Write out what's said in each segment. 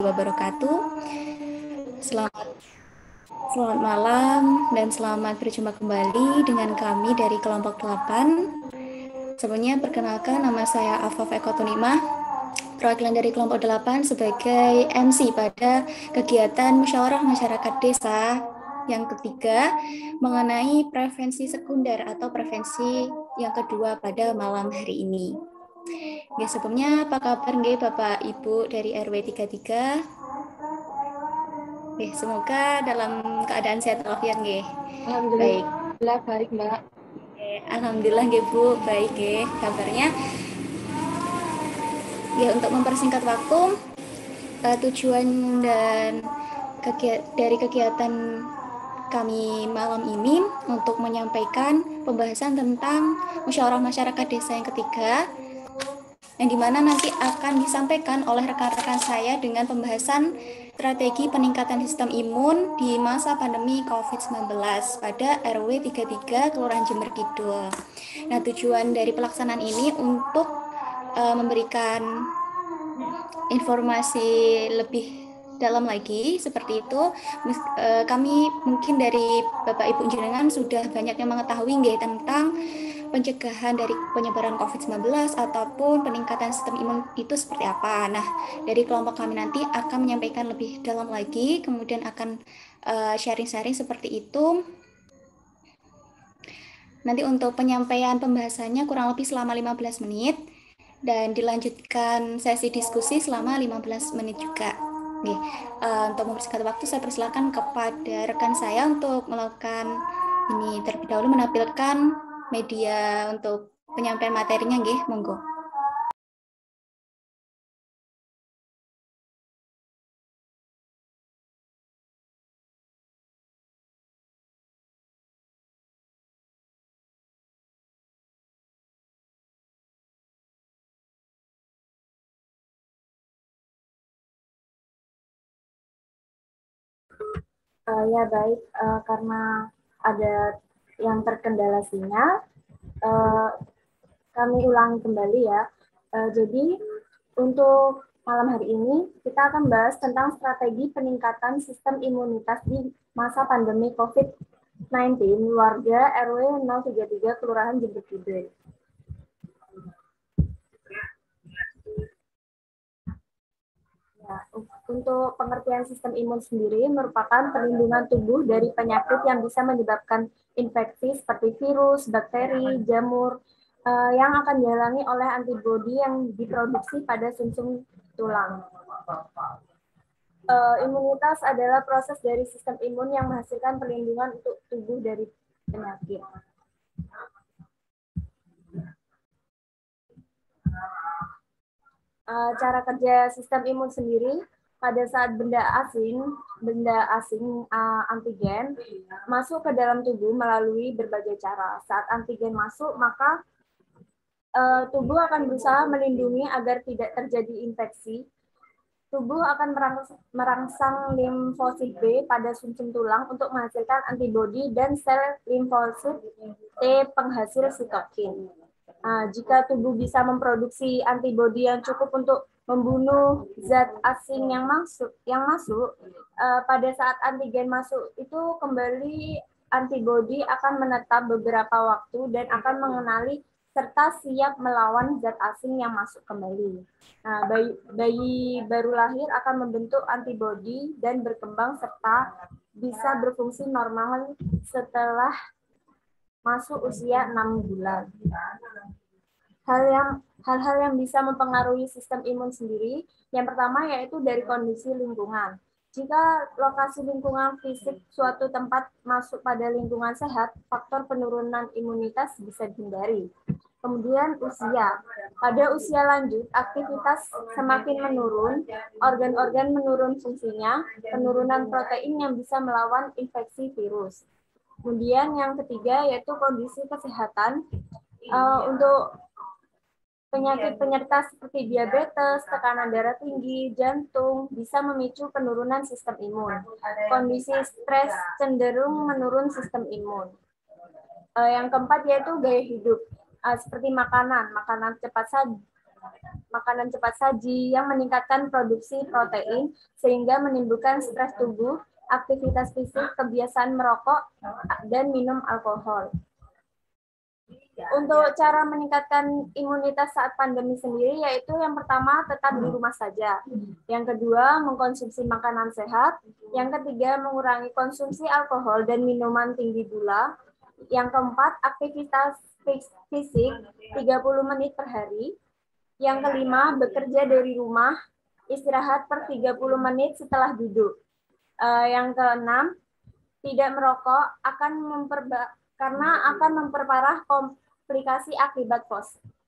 wabarakatuh. Selamat Selamat malam dan selamat berjumpa kembali dengan kami dari kelompok 8. Sebelumnya perkenalkan, nama saya Afaf Ekotonimah, perwakilan dari kelompok 8 sebagai MC pada kegiatan musyawarah masyarakat desa yang ketiga mengenai prevensi sekunder atau prevensi yang kedua pada malam hari ini. Oke, sebelumnya apa kabar Bapak Ibu dari RW 33? Semoga dalam keadaan sehat walafiat nggih. Baik. Alhamdulillah baik, Mbak. Alhamdulillah nggih Bu, baik nggih kabarnya. Ya, untuk mempersingkat waktu, tujuan dan dari kegiatan kami malam ini untuk menyampaikan pembahasan tentang musyawarah masyarakat desa yang ketiga, yang dimana nanti akan disampaikan oleh rekan-rekan saya dengan pembahasan strategi peningkatan sistem imun di masa pandemi COVID-19 pada RW 33 Kelurahan Jember Kidul. Nah, tujuan dari pelaksanaan ini untuk memberikan informasi lebih dalam lagi seperti itu. Kami mungkin dari Bapak Ibu jenengan sudah banyak yang mengetahui tentang pencegahan dari penyebaran COVID-19 ataupun peningkatan sistem imun itu seperti apa. Nah, dari kelompok kami nanti akan menyampaikan lebih dalam lagi, kemudian akan sharing-sharing seperti itu. Nanti untuk penyampaian pembahasannya kurang lebih selama 15 menit dan dilanjutkan sesi diskusi selama 15 menit juga. Nih, untuk mempersingkat waktu saya persilakan kepada rekan saya untuk melakukan ini terlebih dahulu menampilkan media untuk penyampaian materinya nggih, monggo. Ya baik, karena ada yang terkendala sinyal, kami ulangi kembali ya. Jadi untuk malam hari ini kita akan bahas tentang strategi peningkatan sistem imunitas di masa pandemi COVID-19 warga RW 033 Kelurahan Jember Kidul. Ya, untuk pengertian sistem imun sendiri merupakan perlindungan tubuh dari penyakit yang bisa menyebabkan infeksi seperti virus, bakteri, jamur, yang akan dihalangi oleh antibodi yang diproduksi pada sumsum tulang. Imunitas adalah proses dari sistem imun yang menghasilkan perlindungan untuk tubuh dari penyakit. Cara kerja sistem imun sendiri pada saat benda asing antigen masuk ke dalam tubuh melalui berbagai cara. Saat antigen masuk, maka tubuh akan berusaha melindungi agar tidak terjadi infeksi. Tubuh akan merangsang limfosit B pada sumsum tulang untuk menghasilkan antibodi dan sel limfosit T penghasil sitokin. Jika tubuh bisa memproduksi antibodi yang cukup untuk membunuh zat asing yang masuk, pada saat antigen masuk itu kembali antibodi akan menetap beberapa waktu dan akan mengenali serta siap melawan zat asing yang masuk kembali. Nah, bayi baru lahir akan membentuk antibodi dan berkembang serta bisa berfungsi normal setelah masuk usia 6 bulan. Hal-hal yang bisa mempengaruhi sistem imun sendiri, yang pertama yaitu dari kondisi lingkungan. Jika lokasi lingkungan fisik suatu tempat masuk pada lingkungan sehat, faktor penurunan imunitas bisa dihindari. Kemudian usia. Pada usia lanjut, aktivitas semakin menurun, organ-organ menurun fungsinya, penurunan protein yang bisa melawan infeksi virus. Kemudian yang ketiga yaitu kondisi kesehatan. Untuk penyakit penyerta seperti diabetes, tekanan darah tinggi, jantung bisa memicu penurunan sistem imun. Kondisi stres cenderung menurun sistem imun. Yang keempat yaitu gaya hidup, seperti makanan cepat saji, makanan cepat saji yang meningkatkan produksi protein sehingga menimbulkan stres tubuh, aktivitas fisik, kebiasaan merokok, dan minum alkohol. Untuk cara meningkatkan imunitas saat pandemi sendiri, yaitu yang pertama tetap di rumah saja. Yang kedua, mengkonsumsi makanan sehat. Yang ketiga, mengurangi konsumsi alkohol dan minuman tinggi gula. Yang keempat, aktivitas fisik 30 menit per hari. Yang kelima, bekerja dari rumah, istirahat per 30 menit setelah duduk. Yang keenam, tidak merokok karena akan memperparah komplikasi akibat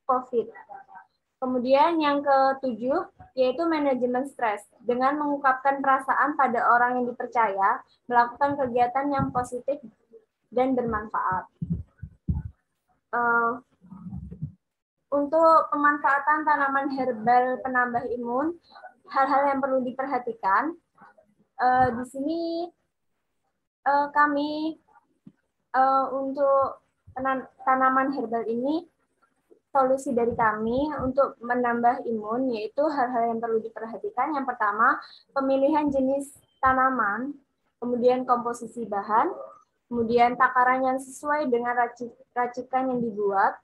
COVID. Kemudian yang ketujuh, yaitu manajemen stres. Dengan mengungkapkan perasaan pada orang yang dipercaya, melakukan kegiatan yang positif dan bermanfaat. Untuk pemanfaatan tanaman herbal penambah imun, hal-hal yang perlu diperhatikan. Di sini kami untuk tanaman herbal ini, solusi dari kami untuk menambah imun, yaitu hal-hal yang perlu diperhatikan. Yang pertama, pemilihan jenis tanaman, kemudian komposisi bahan, kemudian takaran yang sesuai dengan racikan yang dibuat.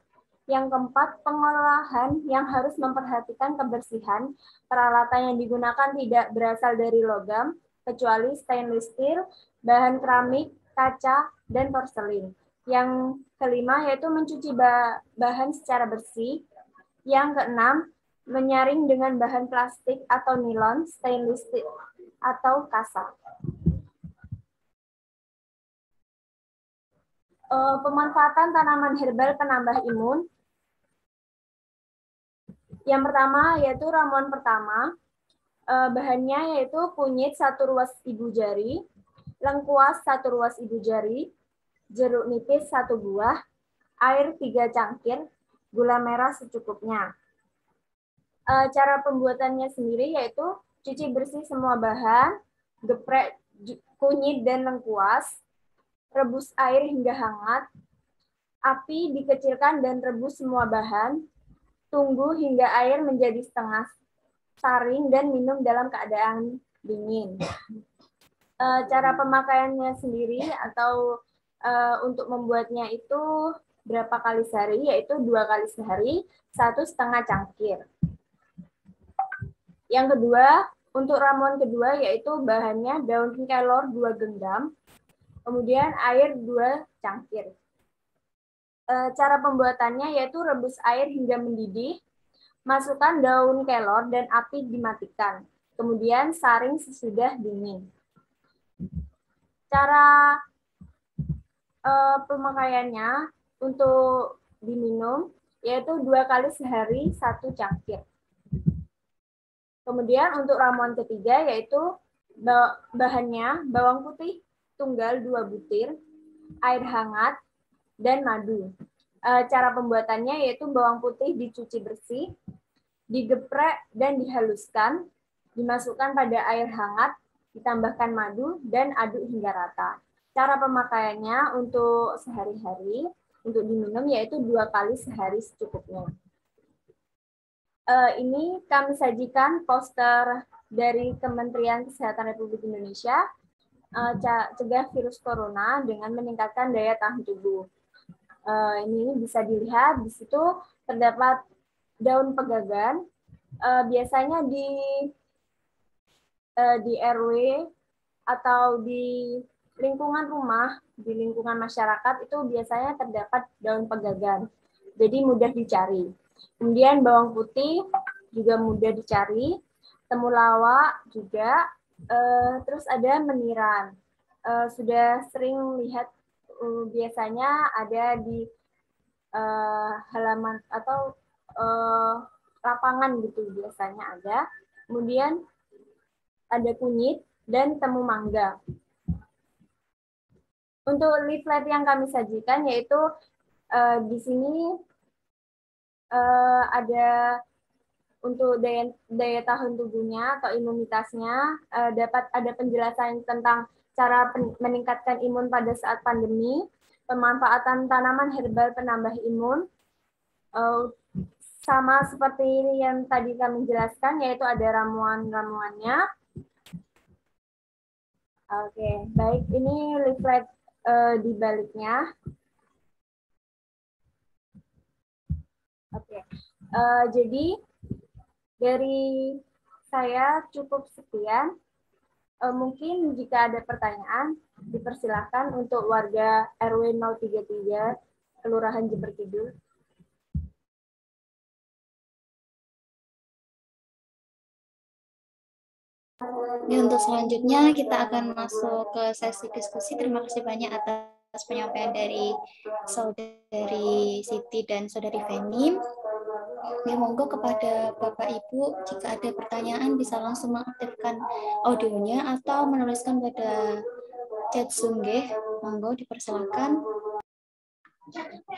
Yang keempat, pengolahan yang harus memperhatikan kebersihan. Peralatan yang digunakan tidak berasal dari logam, kecuali stainless steel, bahan keramik, kaca, dan porselin. Yang kelima, yaitu mencuci bahan secara bersih. Yang keenam, menyaring dengan bahan plastik atau nilon, stainless steel, atau kasa. Pemanfaatan tanaman herbal penambah imun. Yang pertama yaitu ramuan pertama. Bahannya yaitu kunyit 1 ruas ibu jari, lengkuas 1 ruas ibu jari, jeruk nipis 1 buah, air 3 cangkir, gula merah secukupnya. Cara pembuatannya sendiri yaitu cuci bersih semua bahan, geprek kunyit dan lengkuas, rebus air hingga hangat, api dikecilkan dan rebus semua bahan, tunggu hingga air menjadi setengah, saring dan minum dalam keadaan dingin. Cara pemakaiannya sendiri atau untuk membuatnya itu berapa kali sehari, yaitu 2 kali sehari, 1,5 cangkir. Yang kedua, untuk ramuan kedua yaitu bahannya daun kelor 2 genggam, kemudian air 2 cangkir. Cara pembuatannya yaitu rebus air hingga mendidih, masukkan daun kelor dan api dimatikan, kemudian saring sesudah dingin. Cara pemakaiannya untuk diminum yaitu 2 kali sehari 1 cangkir. Kemudian untuk ramuan ketiga yaitu bahannya bawang putih tunggal 2 butir, air hangat, dan madu. Cara pembuatannya yaitu bawang putih dicuci bersih, digeprek dan dihaluskan, dimasukkan pada air hangat, ditambahkan madu, dan aduk hingga rata. Cara pemakaiannya untuk sehari-hari, untuk diminum yaitu 2 kali sehari secukupnya. Ini kami sajikan poster dari Kementerian Kesehatan Republik Indonesia, cegah virus corona dengan meningkatkan daya tahan tubuh. Ini bisa dilihat di situ terdapat daun pegagan. Biasanya di RW atau di lingkungan rumah, di lingkungan masyarakat itu biasanya terdapat daun pegagan. Jadi mudah dicari. Kemudian bawang putih juga mudah dicari, temulawak juga, terus ada meniran. Sudah sering lihat biasanya ada di halaman atau lapangan gitu biasanya ada. Kemudian ada kunyit dan temu mangga. Untuk leaflet yang kami sajikan yaitu di sini ada untuk daya tahan tubuhnya atau imunitasnya, dapat ada penjelasan tentang cara meningkatkan imun pada saat pandemi, pemanfaatan tanaman herbal penambah imun, sama seperti yang tadi kami jelaskan, yaitu ada ramuan-ramuannya. Oke, baik. Ini leaflet di baliknya. Oke, jadi dari saya cukup sekian. Mungkin jika ada pertanyaan, dipersilahkan untuk warga RW 033 Kelurahan Jember Kidul. Ya, untuk selanjutnya kita akan masuk ke sesi diskusi. Terima kasih banyak atas penyampaian dari Saudari Siti dan Saudari Feni. Ya, monggo kepada Bapak Ibu, jika ada pertanyaan bisa langsung mengaktifkan audionya atau menuliskan pada chat Zoom, nggih. Monggo dipersilakan.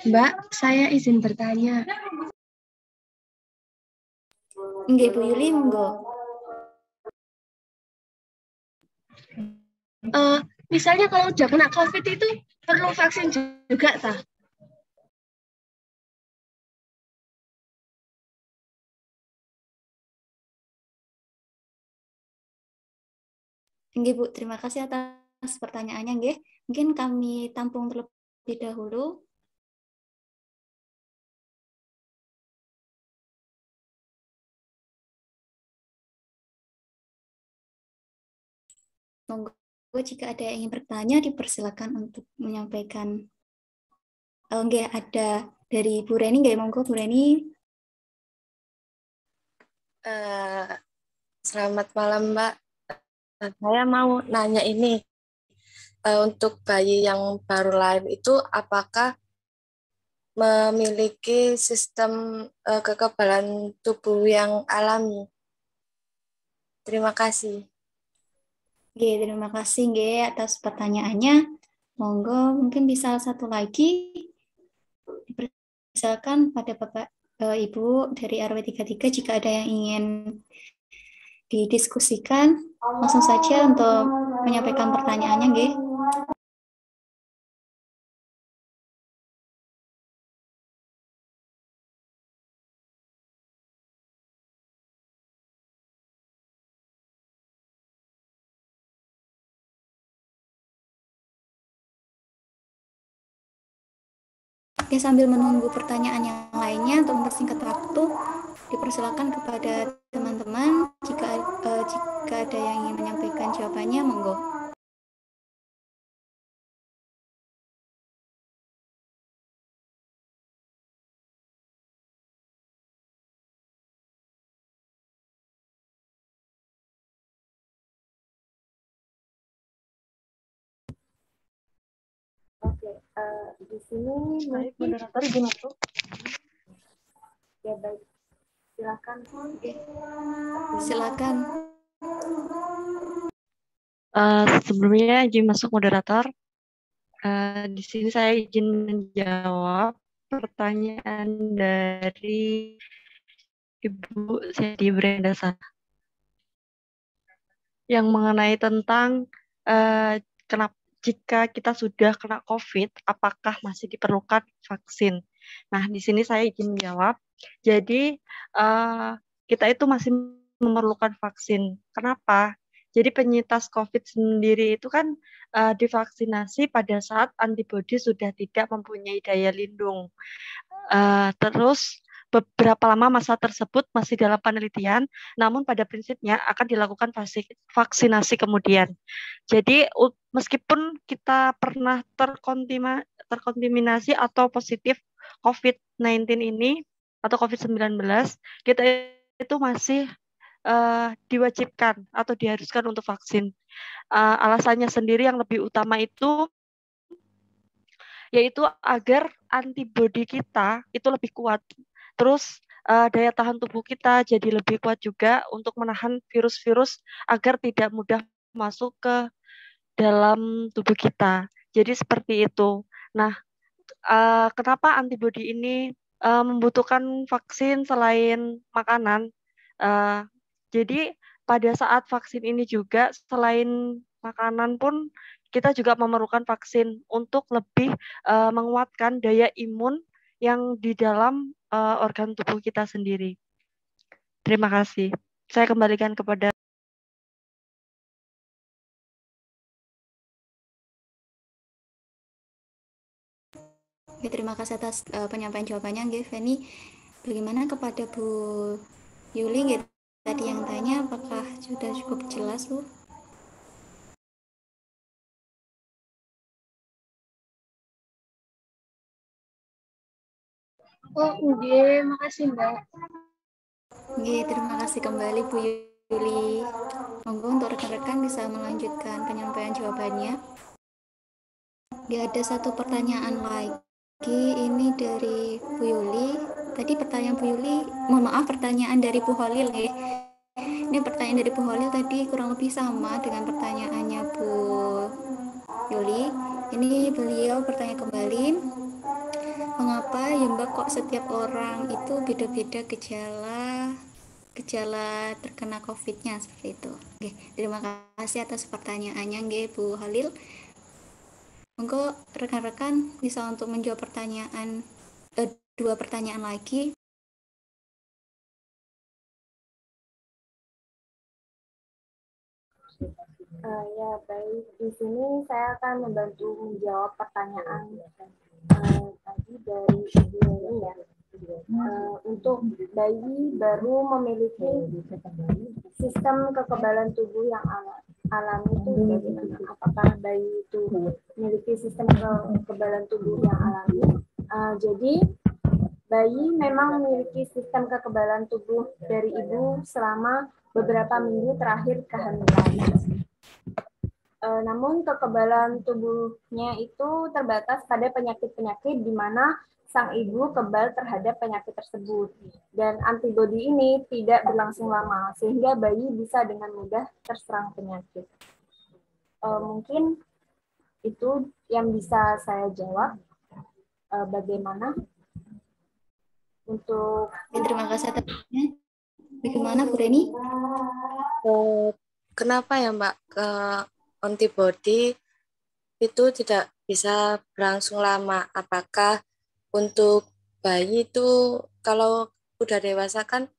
Mbak, saya izin bertanya. Nggih, Bu Yuli, monggo. Misalnya kalau udah kena COVID itu perlu vaksin juga, tah? Nggih, Bu, terima kasih atas pertanyaannya, nggih. Mungkin kami tampung terlebih dahulu. Monggo jika ada yang ingin bertanya dipersilakan untuk menyampaikan. Nggih, ada dari Bu Reni, nggih, monggo Bu Reni. Selamat malam, Mbak. Saya mau nanya ini, untuk bayi yang baru lahir itu apakah memiliki sistem kekebalan tubuh yang alami? Terima kasih. Oke, terima kasih nggih atas pertanyaannya. Monggo mungkin bisa satu lagi dipersilakan pada Bapak Ibu dari RW 33 jika ada yang ingin didiskusikan, langsung saja untuk menyampaikan pertanyaannya nggih. Oke, sambil menunggu pertanyaan yang lainnya untuk mempersingkat waktu, dipersilakan kepada teman-teman jika ada yang ingin menyampaikan jawabannya, monggo. Oke, di sini mungkin Moderator izin masuk. ya baik. Silakan. Oke. Silakan. Sebelumnya izin masuk moderator. Di sini saya izin menjawab pertanyaan dari Ibu Siti Brendasa yang mengenai tentang kenapa jika kita sudah kena COVID, apakah masih diperlukan vaksin? Nah, di sini saya izin menjawab. Jadi kita itu masih memerlukan vaksin. Kenapa? Jadi penyintas COVID sendiri itu kan divaksinasi pada saat antibodi sudah tidak mempunyai daya lindung. Terus beberapa lama masa tersebut masih dalam penelitian, namun pada prinsipnya akan dilakukan vaksinasi kemudian. Jadi meskipun kita pernah terkontaminasi atau positif COVID-19 ini atau COVID-19, kita itu masih diwajibkan atau diharuskan untuk vaksin. Alasannya sendiri yang lebih utama itu yaitu agar antibodi kita itu lebih kuat. Terus daya tahan tubuh kita jadi lebih kuat juga untuk menahan virus-virus agar tidak mudah masuk ke dalam tubuh kita. Jadi seperti itu. Nah, kenapa antibodi ini membutuhkan vaksin selain makanan? Jadi pada saat vaksin ini juga selain makanan pun kita juga memerlukan vaksin untuk lebih menguatkan daya imun yang di dalam organ tubuh kita sendiri. Terima kasih. Saya kembalikan kepada Oke, terima kasih atas penyampaian jawabannya, nggih, Feni. Bagaimana kepada Bu Yuli, nggih, tadi yang tanya, apakah sudah cukup jelas, Bu? Oh, nggih, makasih Mbak. Nggih, terima kasih kembali Bu Yuli. Monggo untuk rekan-rekan bisa melanjutkan penyampaian jawabannya. Nggih, ada satu pertanyaan lagi, ini dari Bu Yuli. Tadi pertanyaan Bu Yuli, mohon maaf, pertanyaan dari Bu Holil, nggih. Ini pertanyaan dari Bu Holil tadi kurang lebih sama dengan pertanyaannya Bu Yuli. Ini beliau bertanya kembali, mengapa ya Mbak kok setiap orang itu beda-beda gejala terkena COVID-nya seperti itu. Oke, terima kasih atas pertanyaannya, nggih, Bu Halil. Monggo rekan-rekan bisa untuk menjawab dua pertanyaan lagi. Ya, baik. Di sini saya akan membantu menjawab pertanyaan tadi dari Ibu Neni ya. Untuk bayi baru memiliki sistem kekebalan tubuh yang alami itu bagaimana? Apakah bayi itu memiliki sistem kekebalan tubuh yang alami? Jadi bayi memang memiliki sistem kekebalan tubuh dari ibu selama beberapa minggu terakhir kehamilan. Namun kekebalan tubuhnya itu terbatas pada penyakit-penyakit di mana sang ibu kebal terhadap penyakit tersebut. Dan antibodi ini tidak berlangsung lama, sehingga bayi bisa dengan mudah terserang penyakit. Mungkin itu yang bisa saya jawab. Bagaimana? Untuk Terima kasih atasnya. Bagaimana Bu Reni? Kenapa ya Mbak, antibodi itu tidak bisa berlangsung lama? Apakah untuk bayi itu kalau udah dewasa kan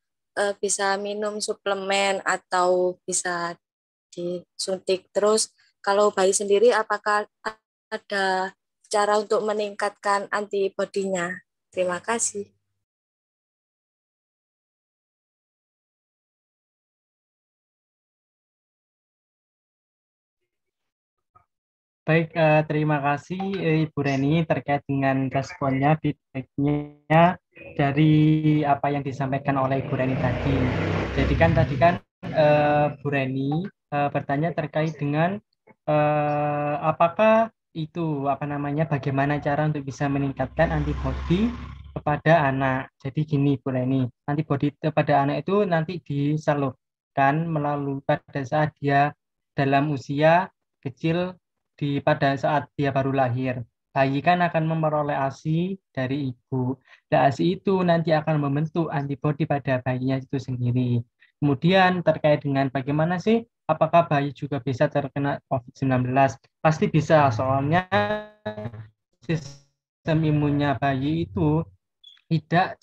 bisa minum suplemen atau bisa disuntik? Terus kalau bayi sendiri apakah ada cara untuk meningkatkan antibodinya? Terima kasih. Baik, terima kasih Ibu Reni terkait dengan responnya, feedback-nya dari apa yang disampaikan oleh Ibu Reni tadi. Jadi kan tadi kan Bu Reni bertanya terkait dengan apakah itu bagaimana cara untuk bisa meningkatkan antibodi kepada anak. Jadi gini Bu Reni, antibodi kepada anak itu nanti disalurkan melalui pada saat dia dalam usia kecil pada saat dia baru lahir. Bayi kan akan memperoleh ASI dari ibu. Dan ASI itu nanti akan membentuk antibodi pada bayinya itu sendiri. Kemudian terkait dengan bagaimana sih apakah bayi juga bisa terkena COVID-19? Pasti bisa, soalnya sistem imunnya bayi itu tidak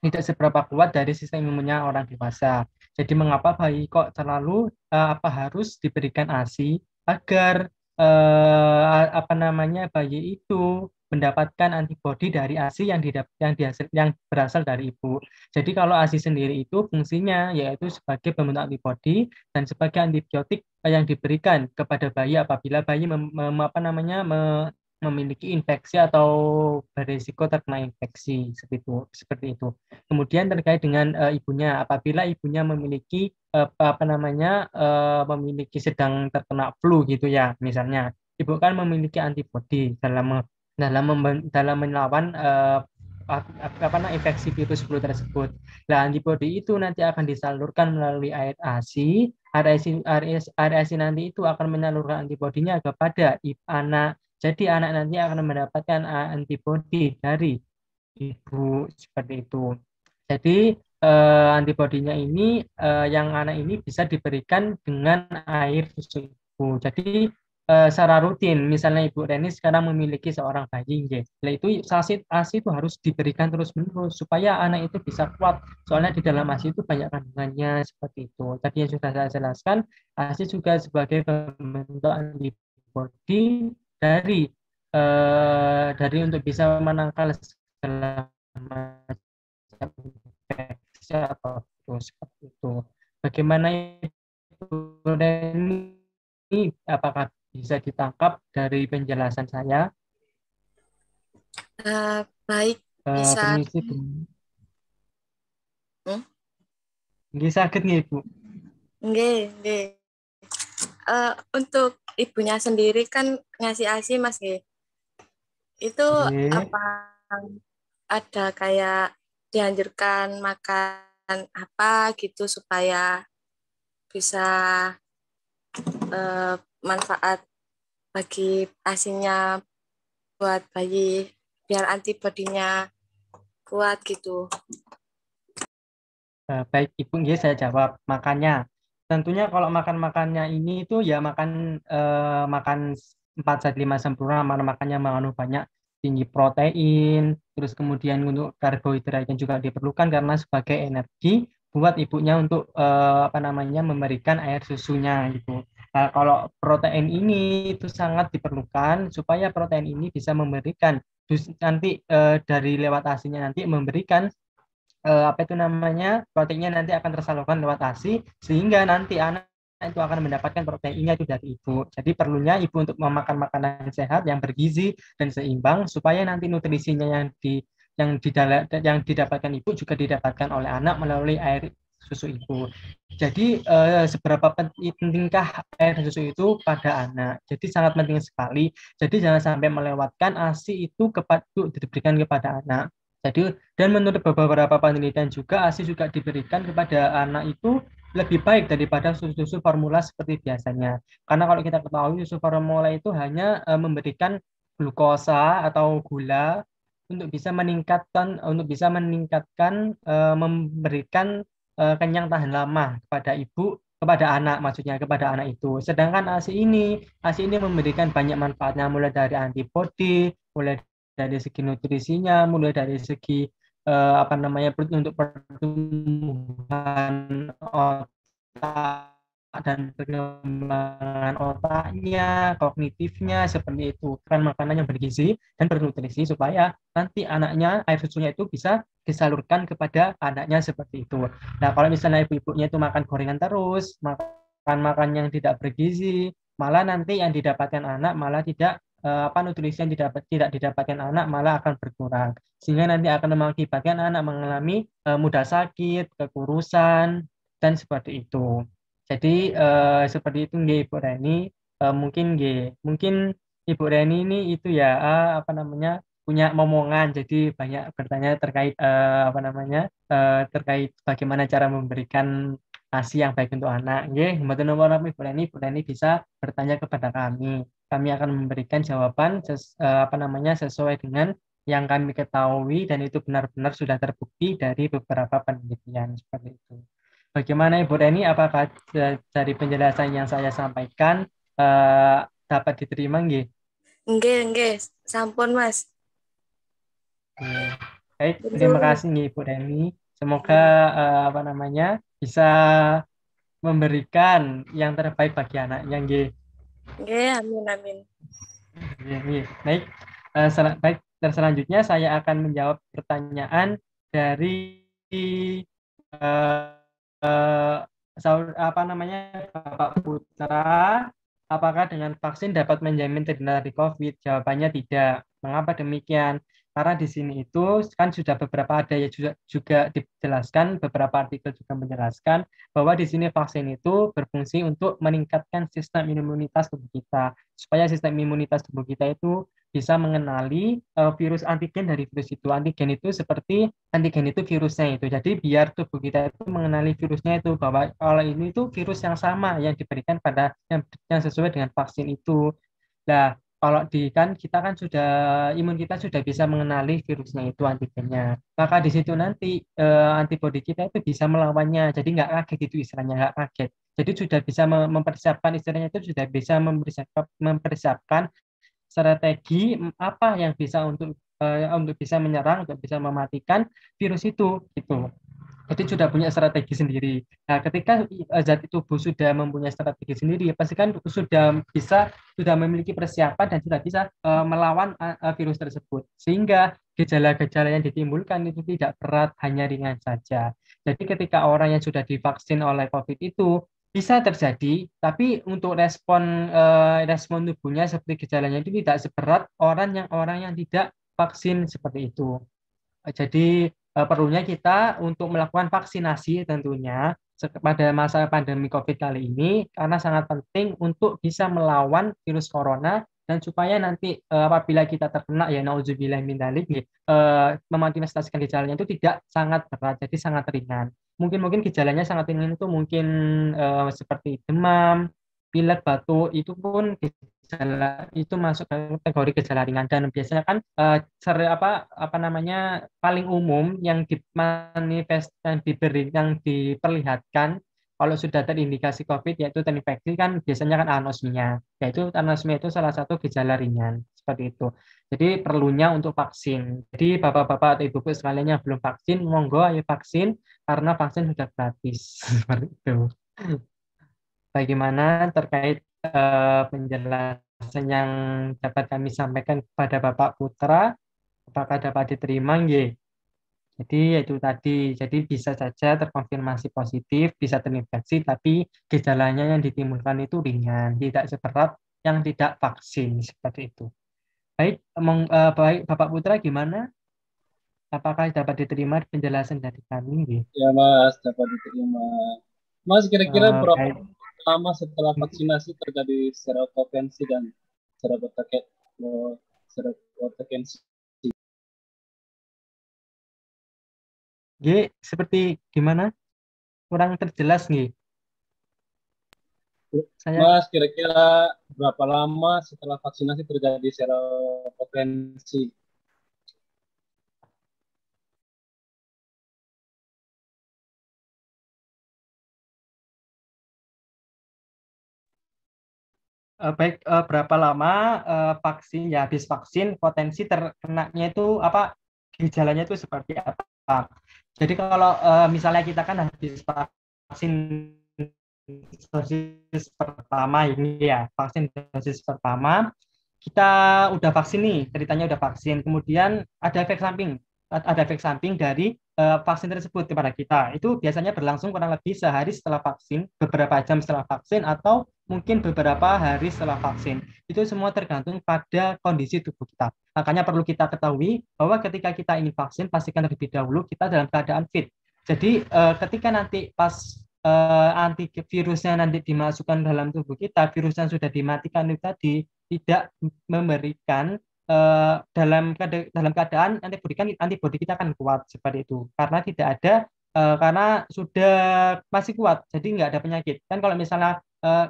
seberapa kuat dari sistem imunnya orang dewasa. Jadi mengapa bayi kok terlalu harus diberikan ASI agar bayi itu mendapatkan antibodi dari ASI yang berasal dari ibu. Jadi kalau ASI sendiri itu fungsinya yaitu sebagai pembentuk antibodi dan sebagai antibiotik yang diberikan kepada bayi apabila bayi memiliki infeksi atau berisiko terkena infeksi seperti itu. Kemudian terkait dengan ibunya, apabila ibunya memiliki memiliki sedang terkena flu gitu ya, misalnya ibu kan memiliki antibodi dalam melawan infeksi virus flu tersebut. Nah, antibodi itu nanti akan disalurkan melalui air ASI. Air ASI nanti itu akan menyalurkan antibodinya kepada anak. Jadi anak nanti akan mendapatkan antibodi dari ibu seperti itu. Jadi antibodinya ini yang anak ini bisa diberikan dengan air susu ibu. Jadi secara rutin. Misalnya Ibu Reni sekarang memiliki seorang bayi, nggih. Nah, itu ASI itu harus diberikan terus-menerus supaya anak itu bisa kuat. Soalnya di dalam ASI itu banyak kandungannya seperti itu. Tadi yang sudah saya jelaskan, ASI juga sebagai pembentuk antibodi dari untuk bisa menangkal segala macam infeksi atau virus seperti itu. Bagaimana Ibu Reni? Apakah bisa ditangkap dari penjelasan saya? Baik, bisa. Permisi, Bu. Hmm? Nggih sakit nih, Bu. Nggih, nggih. Untuk ibunya sendiri kan ngasih ASI, Mas, nggih. Itu Nggih. apa ada kayak dianjurkan makan apa gitu supaya bisa manfaat bagi ASI-nya buat bayi biar antibodinya kuat gitu. Baik, Ibu, nggih saya jawab. Makanya, tentunya kalau makannya ini itu ya makan 4 sehat 5 sempurna, makannya mengandung banyak tinggi protein, terus kemudian untuk karbohidratnya juga diperlukan karena sebagai energi buat ibunya untuk memberikan air susunya gitu. Nah, kalau protein ini itu sangat diperlukan supaya protein ini bisa memberikan nanti dari lewat asinya nanti memberikan proteinnya nanti akan tersalurkan lewat ASI sehingga nanti anak itu akan mendapatkan proteinnya itu dari ibu. Jadi perlunya ibu untuk memakan makanan sehat yang bergizi dan seimbang supaya nanti nutrisinya yang didapatkan ibu juga didapatkan oleh anak melalui air susu ibu. Jadi seberapa pentingkah air susu itu pada anak? Jadi sangat penting sekali. Jadi jangan sampai melewatkan ASI itu diberikan kepada anak. Jadi dan menurut beberapa penelitian juga ASI juga diberikan kepada anak itu lebih baik daripada susu-susu formula seperti biasanya. Karena kalau kita ketahui susu formula itu hanya memberikan glukosa atau gula untuk bisa meningkatkan memberikan kenyang tahan lama kepada anak maksudnya kepada anak itu. Sedangkan ASI ini memberikan banyak manfaatnya mulai dari antibodi, mulai dari segi nutrisinya, mulai dari segi untuk pertumbuhan otak dan perkembangan otaknya, kognitifnya seperti itu. Kan makanan yang bergizi dan bernutrisi supaya nanti anaknya air susunya itu bisa disalurkan kepada anaknya seperti itu. Nah, kalau misalnya ibu-ibunya itu makan gorengan terus, makan yang tidak bergizi, malah nanti yang didapatkan anak malah tidak nutrisi yang tidak didapatkan anak malah akan berkurang sehingga nanti akan mengakibatkan anak mengalami mudah sakit, kekurusan dan seperti itu. Jadi seperti itu nggih Ibu Reni. Mungkin Ibu Reni ini itu ya punya momongan jadi banyak bertanya terkait terkait bagaimana cara memberikan ASI yang baik untuk anak. Nggih, mboten napa Ibu Reni bisa bertanya kepada kami. Kami akan memberikan jawaban sesuai dengan yang kami ketahui dan itu benar-benar sudah terbukti dari beberapa penelitian seperti itu. Bagaimana Ibu Reni? Apakah dari penjelasan yang saya sampaikan dapat diterima nggih? Nggih, sampun Mas. Baik, terima kasih nih Ibu Reni. Semoga bisa memberikan yang terbaik bagi anaknya nggih. Nggih, amin. Nggih. Baik, baik. Dan selanjutnya saya akan menjawab pertanyaan dari Bapak Putra. Apakah dengan vaksin dapat menjamin terhindar dari COVID? Jawabannya tidak. Mengapa demikian? Karena di sini itu kan sudah beberapa ada ya juga dijelaskan, beberapa artikel juga menjelaskan bahwa di sini vaksin itu berfungsi untuk meningkatkan sistem imunitas tubuh kita, supaya sistem imunitas tubuh kita itu bisa mengenali virus antigen dari virus itu. Antigen itu virusnya itu. Jadi biar tubuh kita itu mengenali virusnya itu bahwa kalau ini itu virus yang sama yang diberikan pada yang sesuai dengan vaksin itu. Nah, kalau kita kan imun kita sudah bisa mengenali virusnya itu antigennya. Maka di situ nanti antibodi kita itu bisa melawannya. Jadi nggak kaget itu istilahnya, nggak kaget. Jadi sudah bisa mempersiapkan, istilahnya itu sudah bisa mempersiapkan strategi apa yang bisa untuk bisa menyerang, untuk bisa mematikan virus itu gitu. Jadi sudah punya strategi sendiri. Nah, ketika zat tubuh sudah mempunyai strategi sendiri, pasti kan sudah memiliki persiapan dan sudah bisa melawan virus tersebut. Sehingga gejala-gejala yang ditimbulkan itu tidak berat, hanya ringan saja. Jadi ketika orang yang sudah divaksin oleh COVID itu bisa terjadi, tapi untuk respon tubuhnya seperti gejalanya itu tidak seberat orang yang tidak vaksin seperti itu. Jadi perlunya kita untuk melakukan vaksinasi tentunya pada masa pandemi COVID kali ini karena sangat penting untuk bisa melawan virus corona dan supaya nanti apabila kita terkena ya nauzubillah min dzalik memanifestasikan gejalanya itu tidak sangat berat, jadi sangat ringan. Mungkin gejalanya sangat ringan itu mungkin seperti demam, pilek, batuk itu pun gejala itu masuk kategori gejala ringan dan biasanya kan paling umum yang dimanifest yang diperlihatkan kalau sudah terindikasi COVID yaitu terinfeksi kan biasanya kan anosmia, yaitu anosmia itu salah satu gejala ringan seperti itu. Jadi perlunya untuk vaksin. Jadi bapak-bapak atau ibu-ibu sekalian yang belum vaksin, monggo ayo vaksin karena vaksin sudah gratis seperti itu. Bagaimana terkait penjelasan yang dapat kami sampaikan kepada Bapak Putra, apakah dapat diterima? Nggih. Jadi itu tadi, jadi bisa saja terkonfirmasi positif, bisa terinfeksi, tapi gejalanya yang ditimbulkan itu ringan, tidak seberat yang tidak vaksin seperti itu. Baik, baik Bapak Putra gimana? Apakah dapat diterima penjelasan dari kami? Nggih? Ya Mas, dapat diterima. Mas, kira-kira berapa Baik. lama setelah vaksinasi terjadi serokonversi dan serokonversi? G, seperti gimana? Kurang terjelas nih. Mas, kira-kira berapa lama setelah vaksinasi terjadi serokonversi? Baik, berapa lama vaksin ya habis vaksin potensi terkenanya itu apa gejalanya itu seperti apa? Jadi kalau misalnya kita kan habis vaksin dosis pertama ini ya, vaksin dosis pertama kita udah vaksin nih, ceritanya udah vaksin, kemudian ada efek samping dari vaksin tersebut kepada kita. Itu biasanya berlangsung kurang lebih sehari setelah vaksin, beberapa jam setelah vaksin, atau mungkin beberapa hari setelah vaksin. Itu semua tergantung pada kondisi tubuh kita. Makanya perlu kita ketahui bahwa ketika kita ingin vaksin, pastikan terlebih dahulu kita dalam keadaan fit. Jadi ketika nanti pas antivirusnya nanti dimasukkan dalam tubuh kita, virus yang sudah dimatikan itu tadi tidak memberikan dalam keadaan antibodi kita akan kuat seperti itu karena tidak ada karena sudah masih kuat, jadi nggak ada penyakit. Kan kalau misalnya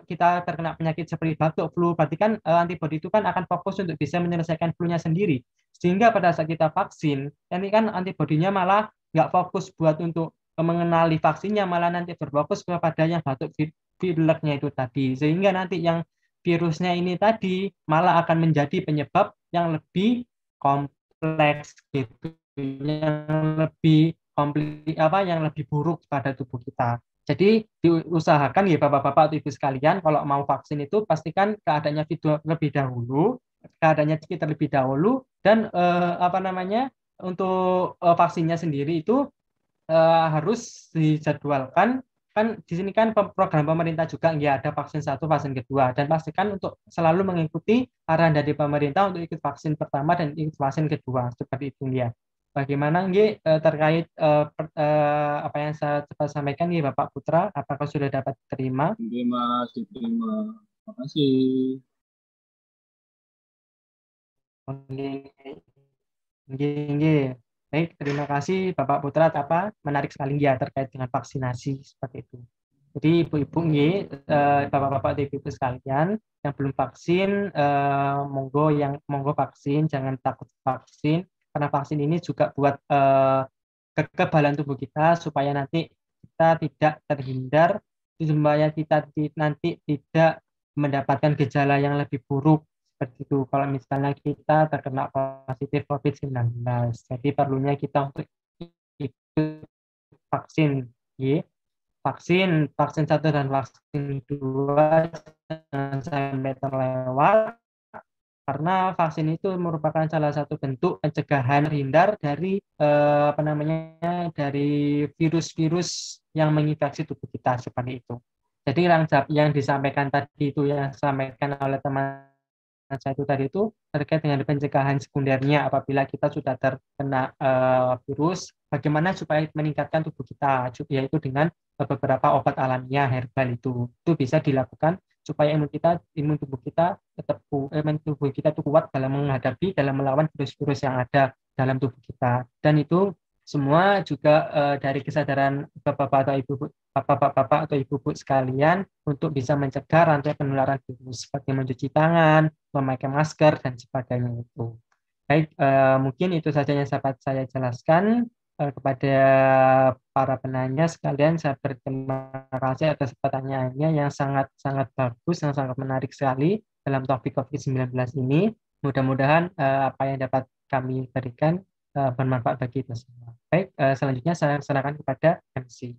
kita terkena penyakit seperti batuk, flu, berarti kan antibodi itu kan akan fokus untuk bisa menyelesaikan flu-nya sendiri. Sehingga pada saat kita vaksin, nanti kan antibodinya malah nggak fokus buat untuk mengenali vaksinnya, malah nanti berfokus kepada yang batuk pileknya itu tadi. Sehingga nanti yang virusnya ini tadi malah akan menjadi penyebab yang lebih kompleks gitu, yang lebih yang lebih buruk pada tubuh kita. Jadi diusahakan ya bapak-bapak atau ibu sekalian kalau mau vaksin itu pastikan keadaannya terlebih dahulu dan untuk vaksinnya sendiri itu harus dijadwalkan. Kan di sini kan program pemerintah juga ya ada vaksin 1, vaksin kedua, dan pastikan untuk selalu mengikuti arahan dari pemerintah untuk ikut vaksin pertama dan ikut vaksin kedua seperti itu ya. Bagaimana nggih terkait apa yang saya sampaikan nih Bapak Putra, apakah sudah dapat diterima? Mas, diterima. Terima kasih. Nggih. Baik, terima kasih Bapak Putra, menarik sekali ya terkait dengan vaksinasi seperti itu. Jadi ibu-ibu bapak-bapak dan ibu-ibu sekalian yang belum vaksin, monggo vaksin, jangan takut vaksin karena vaksin ini juga buat kekebalan tubuh kita supaya nanti kita tidak terhindar supaya kita nanti tidak mendapatkan gejala yang lebih buruk seperti itu kalau misalnya kita terkena positif COVID-19. Jadi perlunya kita untuk ikut vaksin, ya. Vaksin 1 dan vaksin 2 jangan sampai terlewat karena vaksin itu merupakan salah satu bentuk pencegahan terhindar dari dari virus-virus yang menginfeksi tubuh kita seperti itu. Jadi yang disampaikan tadi itu yang disampaikan oleh teman saya itu tadi itu terkait dengan pencegahan sekundernya apabila kita sudah terkena virus, bagaimana supaya meningkatkan tubuh kita, yaitu dengan beberapa obat alamiah herbal itu bisa dilakukan supaya imun tubuh kita itu kuat dalam melawan virus-virus yang ada dalam tubuh kita. Dan itu semua juga dari kesadaran bapak-bapak atau ibu-ibu sekalian untuk bisa mencegah rantai penularan virus seperti mencuci tangan, memakai masker dan sebagainya itu. Baik, mungkin itu saja yang dapat saya jelaskan kepada para penanya sekalian. Saya berterima kasih atas pertanyaannya yang sangat bagus, yang sangat menarik sekali dalam topik COVID-19 ini. Mudah-mudahan apa yang dapat kami berikan bermanfaat bagi kita semua. Baik, selanjutnya saya serahkan kepada MC.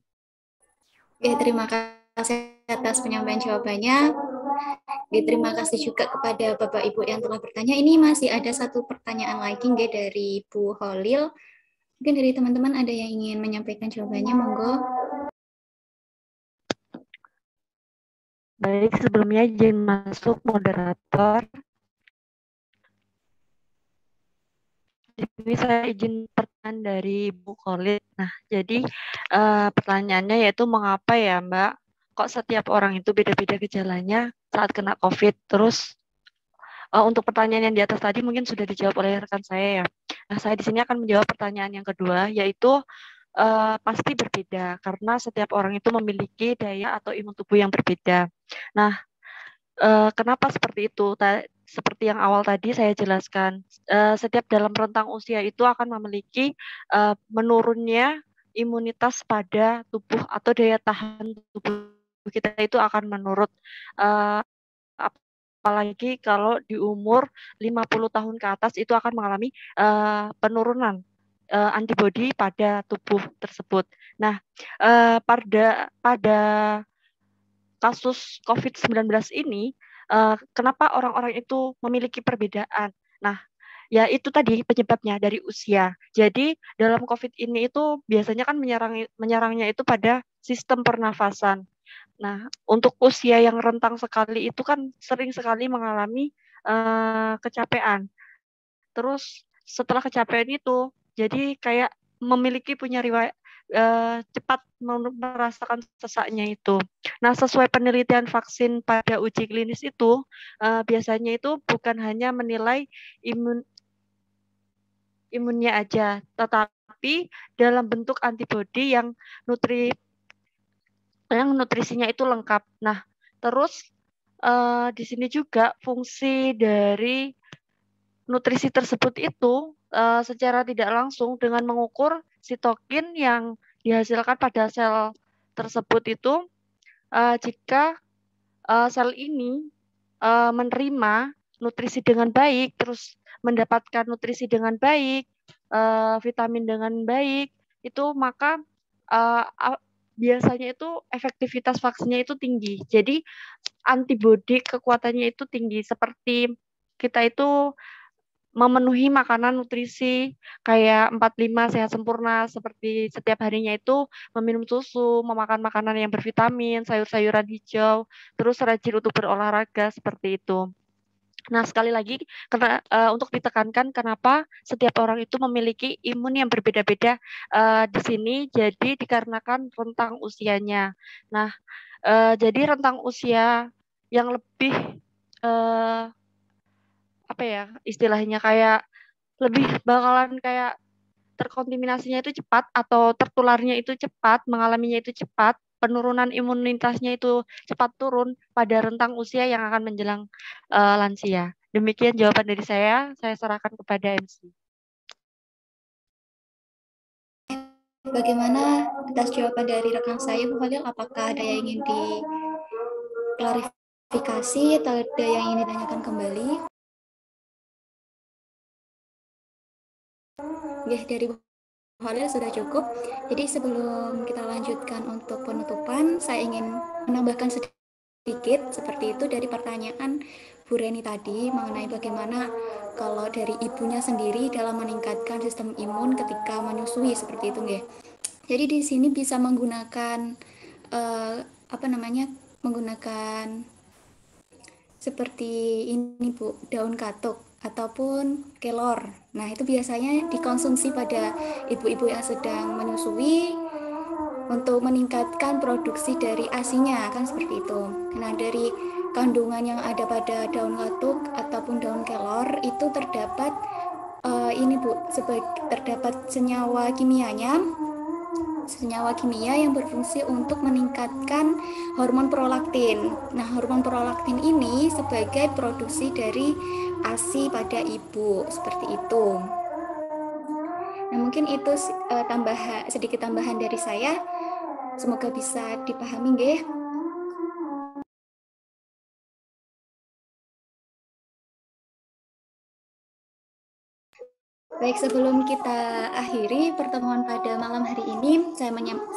Oke, terima kasih atas penyampaian jawabannya. Terima kasih juga kepada Bapak Ibu yang telah bertanya. Ini masih ada satu pertanyaan lagi dari Bu Holil. Mungkin dari teman-teman ada yang ingin menyampaikan jawabannya, monggo. Baik, sebelumnya izin masuk moderator. Di sini saya izin pertanyaan dari Bu Khalid. Nah, jadi pertanyaannya yaitu mengapa ya Mbak, kok setiap orang itu beda-beda gejalanya saat kena COVID? Terus untuk pertanyaan yang di atas tadi mungkin sudah dijawab oleh rekan saya ya. Nah, saya di sini akan menjawab pertanyaan yang kedua, yaitu pasti berbeda karena setiap orang itu memiliki daya atau imun tubuh yang berbeda. Nah, kenapa seperti itu? Seperti yang awal tadi saya jelaskan, setiap dalam rentang usia itu akan memiliki menurunnya imunitas pada tubuh atau daya tahan tubuh kita itu akan menurun. Apalagi kalau di umur 50 tahun ke atas itu akan mengalami penurunan antibodi pada tubuh tersebut. Nah, pada kasus COVID-19 ini, kenapa orang-orang itu memiliki perbedaan? Nah, ya itu tadi penyebabnya dari usia. Jadi dalam COVID ini itu biasanya kan menyerangnya itu pada sistem pernafasan. Nah, untuk usia yang rentang sekali itu kan sering sekali mengalami kecapean. Terus setelah kecapean itu, jadi kayak punya riwayat cepat merasakan sesaknya itu. Nah, sesuai penelitian vaksin pada uji klinis itu, biasanya itu bukan hanya menilai imunnya aja, tetapi dalam bentuk antibodi yang nutrisinya itu lengkap. Nah, terus di sini juga fungsi dari nutrisi tersebut itu secara tidak langsung dengan mengukur sitokin yang dihasilkan pada sel tersebut itu jika sel ini menerima nutrisi dengan baik, terus mendapatkan nutrisi dengan baik, vitamin dengan baik, itu maka biasanya itu efektivitas vaksinnya itu tinggi. Jadi antibodi kekuatannya itu tinggi, seperti kita itu memenuhi makanan nutrisi kayak 45 sehat sempurna, seperti setiap harinya itu meminum susu, memakan makanan yang bervitamin, sayur-sayuran hijau, terus rajin untuk berolahraga seperti itu. Nah, sekali lagi untuk ditekankan kenapa setiap orang itu memiliki imun yang berbeda-beda di sini, jadi dikarenakan rentang usianya. Nah, jadi rentang usia yang lebih apa ya istilahnya kayak lebih bakalan kayak terkontaminasinya itu cepat atau tertularnya itu cepat, mengalaminya itu cepat, penurunan imunitasnya itu cepat turun pada rentang usia yang akan menjelang lansia. Demikian jawaban dari saya serahkan kepada MC. Bagaimana atas jawaban dari rekan saya, Bu Khalil? Apakah ada yang ingin diklarifikasi atau ada yang ingin ditanyakan kembali? Ya, dari Bu Khalil sudah cukup. Jadi sebelum kita lanjutkan untuk penutupan, saya ingin menambahkan sedikit seperti itu dari pertanyaan Bu Reni tadi mengenai bagaimana kalau dari ibunya sendiri dalam meningkatkan sistem imun ketika menyusui seperti itu, nggih. Jadi di sini bisa menggunakan menggunakan seperti ini Bu, daun katuk ataupun kelor. Nah, itu biasanya dikonsumsi pada ibu-ibu yang sedang menyusui untuk meningkatkan produksi dari ASI-nya, kan seperti itu. Nah, dari kandungan yang ada pada daun katuk ataupun daun kelor itu terdapat ini Bu, terdapat senyawa kimia yang berfungsi untuk meningkatkan hormon prolaktin. Nah, hormon prolaktin ini sebagai produksi dari ASI pada ibu, seperti itu. Nah, mungkin itu sedikit tambahan dari saya. Semoga bisa dipahami, nggih. Baik, sebelum kita akhiri pertemuan pada malam hari ini, saya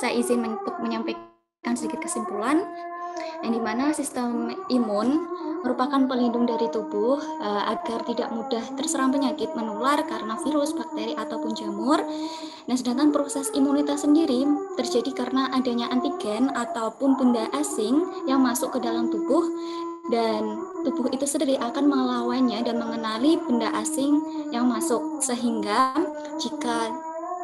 izin untuk menyampaikan sedikit kesimpulan, yang dimana sistem imun merupakan pelindung dari tubuh agar tidak mudah terserang penyakit menular karena virus, bakteri, ataupun jamur. Nah, sedangkan proses imunitas sendiri terjadi karena adanya antigen ataupun benda asing yang masuk ke dalam tubuh, dan tubuh itu sendiri akan melawannya dan mengenali benda asing yang masuk, sehingga jika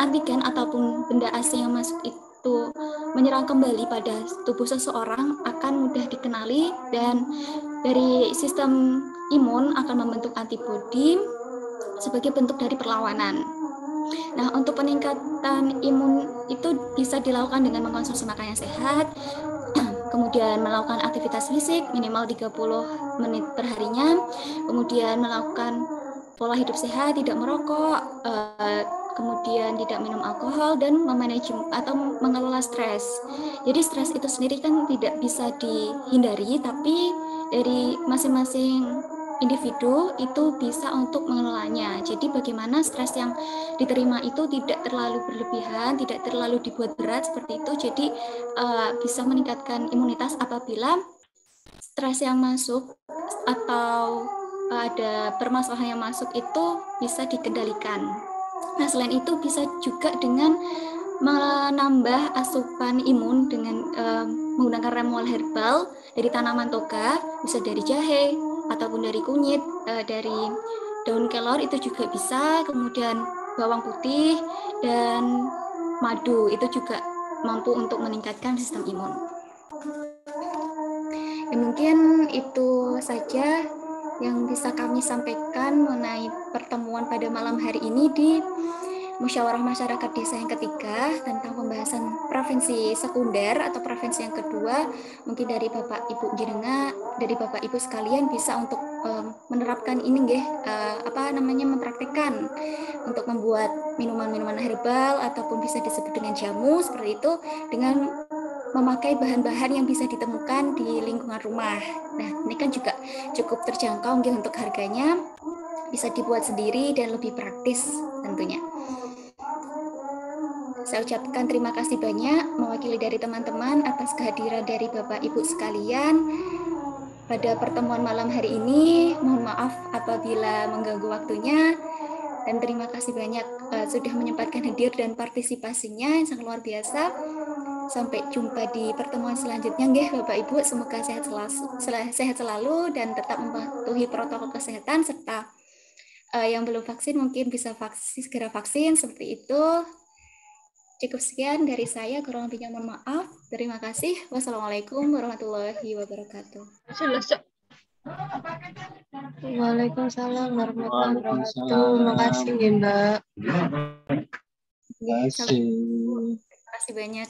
antigen ataupun benda asing yang masuk itu menyerang kembali pada tubuh seseorang akan mudah dikenali, dan dari sistem imun akan membentuk antibodi sebagai bentuk dari perlawanan. Nah, untuk peningkatan imun itu bisa dilakukan dengan mengkonsumsi makanan yang sehat, kemudian melakukan aktivitas fisik minimal 30 menit per harinya, kemudian melakukan pola hidup sehat, tidak merokok, kemudian tidak minum alkohol, dan memanage atau mengelola stres. Jadi stres itu sendiri kan tidak bisa dihindari, tapi dari masing-masing individu itu bisa untuk mengelolanya. Jadi bagaimana stres yang diterima itu tidak terlalu berlebihan, tidak terlalu dibuat berat seperti itu. Jadi bisa meningkatkan imunitas apabila stres yang masuk atau ada permasalahan yang masuk itu bisa dikendalikan. Nah, selain itu bisa juga dengan menambah asupan imun dengan menggunakan ramuan herbal dari tanaman toga, bisa dari jahe ataupun dari kunyit, dari daun kelor itu juga bisa, kemudian bawang putih dan madu itu juga mampu untuk meningkatkan sistem imun. Ya, mungkin itu saja yang bisa kami sampaikan mengenai pertemuan pada malam hari ini di Musyawarah Masyarakat Desa yang ketiga tentang pembahasan prevensi sekunder atau prevensi yang kedua. Mungkin dari Bapak Ibu jenengan, dari Bapak Ibu sekalian bisa untuk menerapkan ini nggih, mempraktikkan untuk membuat minuman-minuman herbal ataupun bisa disebut dengan jamu seperti itu dengan memakai bahan-bahan yang bisa ditemukan di lingkungan rumah. Nah, ini kan juga cukup terjangkau nggih untuk harganya, bisa dibuat sendiri dan lebih praktis tentunya. Saya ucapkan terima kasih banyak mewakili dari teman-teman atas kehadiran dari Bapak Ibu sekalian pada pertemuan malam hari ini. Mohon maaf apabila mengganggu waktunya, dan terima kasih banyak sudah menyempatkan hadir dan partisipasinya yang sangat luar biasa. Sampai jumpa di pertemuan selanjutnya nggih Bapak Ibu, semoga sehat selalu dan tetap mematuhi protokol kesehatan, serta yang belum vaksin mungkin bisa segera vaksin seperti itu. Cukup sekian dari saya, kurang lebihnya mohon maaf. Terima kasih. Wassalamualaikum warahmatullahi wabarakatuh. Selesai. Waalaikumsalam warahmatullahi wabarakatuh. Terima kasih Mbak. Terima kasih. Terima kasih banyak.